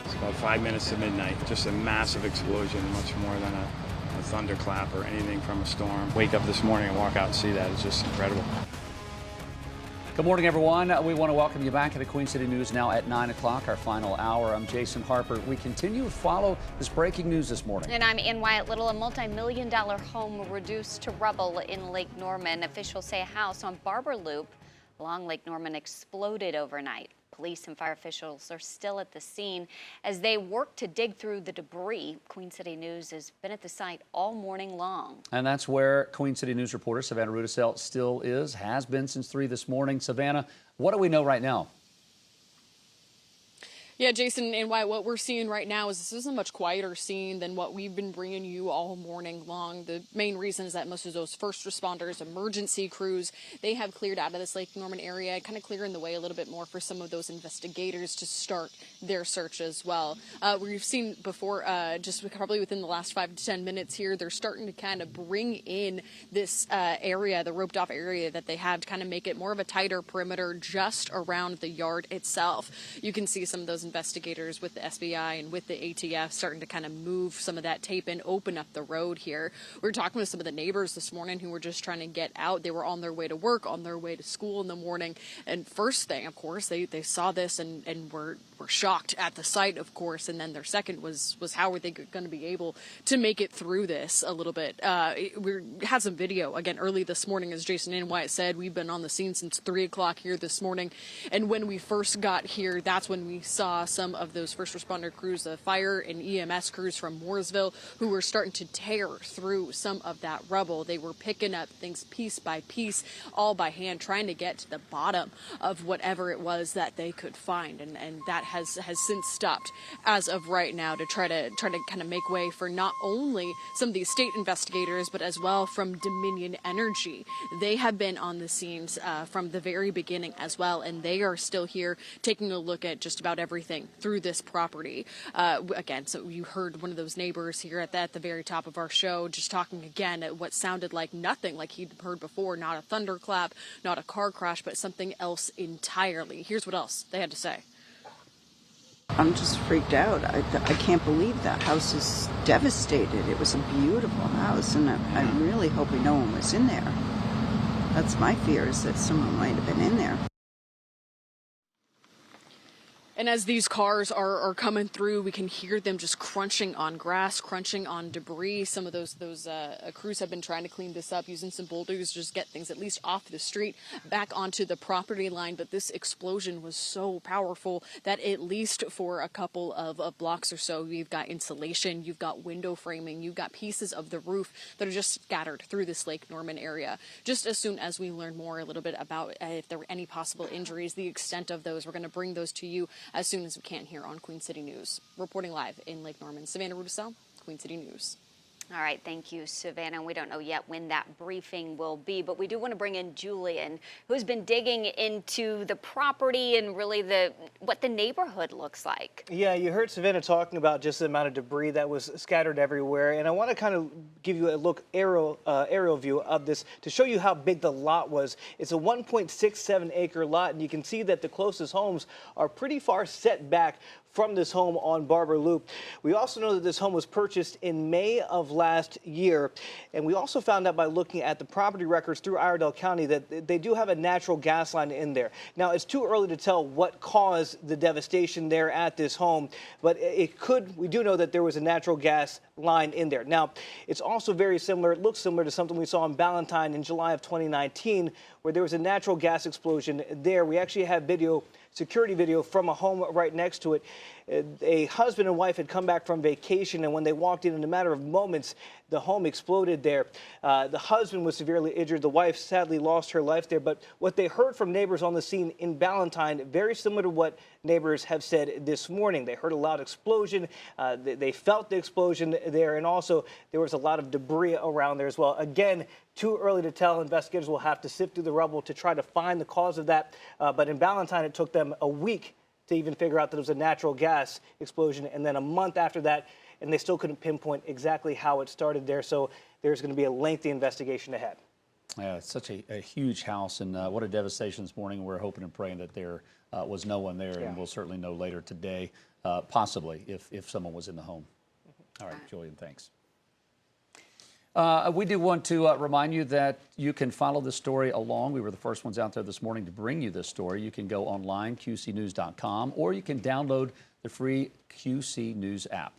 It's about 5 minutes to midnight. Just a massive explosion, much more than a thunderclap or anything from a storm. Wake up this morning and walk out and see that. It's just incredible. Good morning, everyone. We want to welcome you back to the Queen City News now at 9 o'clock, our final hour. I'm Jason Harper. We continue to follow this breaking news this morning. And I'm Ann Wyatt Little. A multi-million-dollar home reduced to rubble in Lake Norman. Officials say a house on Barber Loop along Lake Norman exploded overnight. Police and fire officials are still at the scene as they work to dig through the debris. Queen City News has been at the site all morning long. And that's where Queen City News reporter Savannah Rudisell still has been since 3 this morning. Savannah, what do we know right now? Yeah, Jason and Wyatt, what we're seeing right now is this is a much quieter scene than what we've been bringing you all morning long. The main reason is that most of those first responders, emergency crews, they have cleared out of this Lake Norman area, kind of clearing the way a little bit more for some of those investigators to start their search as well. We've seen before, just probably within the last 5 to 10 minutes here, they're starting to kind of bring in this area, the roped off area that they have, to kind of make it more of a tighter perimeter just around the yard itself. You can see some of those investigators with the SBI and with the ATF starting to kind of move some of that tape and open up the road here. We were talking with some of the neighbors this morning who were just trying to get out. They were on their way to work, on their way to school in the morning. And first thing, of course, they saw this and were shocked at the sight, of course. And then their second was how were they going to be able to make it through this a little bit. We had some video again early this morning, as Jason and Wyatt said. We've been on the scene since 3 o'clock here this morning. And when we first got here, that's when we saw some of those first responder crews, the fire and EMS crews from Mooresville, who were starting to tear through some of that rubble. They were picking up things piece by piece, all by hand, trying to get to the bottom of whatever it was that they could find. And that has since stopped as of right now to try to kind of make way for not only some of these state investigators, but as well from Dominion Energy. They have been on the scenes from the very beginning as well, and they are still here taking a look at just about everything through this property. Again, so you heard one of those neighbors here at the very top of our show just talking again at what sounded like nothing like he'd heard before, not a thunderclap, not a car crash, but something else entirely. Here's what else they had to say. I'm just freaked out. I can't believe that house is devastated. It was a beautiful house, and I really hope no one was in there. That's my fear, is that someone might have been in there. And as these cars are coming through, we can hear them just crunching on grass, crunching on debris. Some of those crews have been trying to clean this up, using some bulldozers to just get things at least off the street, back onto the property line. But this explosion was so powerful that at least for a couple of blocks or so, you've got insulation, you've got window framing, you've got pieces of the roof that are just scattered through this Lake Norman area. Just as soon as we learn more a little bit about if there were any possible injuries, the extent of those, we're going to bring those to you as soon as we can here on Queen City News. Reporting live in Lake Norman, Savannah Rudisell, Queen City News. All right, thank you, Savannah. We don't know yet when that briefing will be, but we do want to bring in Julian, who's been digging into the property and really what the neighborhood looks like. Yeah, you heard Savannah talking about just the amount of debris that was scattered everywhere, and I want to kind of give you a look aerial view of this to show you how big the lot was. It's a 1.67 acre lot, and you can see that the closest homes are pretty far set back from this home on Barber Loop. We also know that this home was purchased in May of last year, and we also found out by looking at the property records through Iredell County that they do have a natural gas line in there. Now, it's too early to tell what caused the devastation there at this home, but we do know that there was a natural gas line in there. Now, it's also very similar, it looks similar to something we saw in Ballantyne in July of 2019, where there was a natural gas explosion there. We actually have security video from a home right next to it. A husband and wife had come back from vacation, and when they walked in a matter of moments, the home exploded there. The husband was severely injured. The wife sadly lost her life there. But what they heard from neighbors on the scene in Ballantyne, very similar to what neighbors have said this morning. They heard a loud explosion. They felt the explosion there, and also there was a lot of debris around there as well. Again, too early to tell. Investigators will have to sift through the rubble to try to find the cause of that. But in Ballantyne, it took them a week to even figure out that it was a natural gas explosion, and then a month after that, and they still couldn't pinpoint exactly how it started there. So there's going to be a lengthy investigation ahead. Yeah, it's such a huge house, and what a devastation this morning. We're hoping and praying that there was no one there, and we'll certainly know later today possibly, if someone was in the home. All right, Julian, thanks. We do want to remind you that you can follow this story along. We were the first ones out there this morning to bring you this story. You can go online, qcnews.com, or you can download the free QC News app.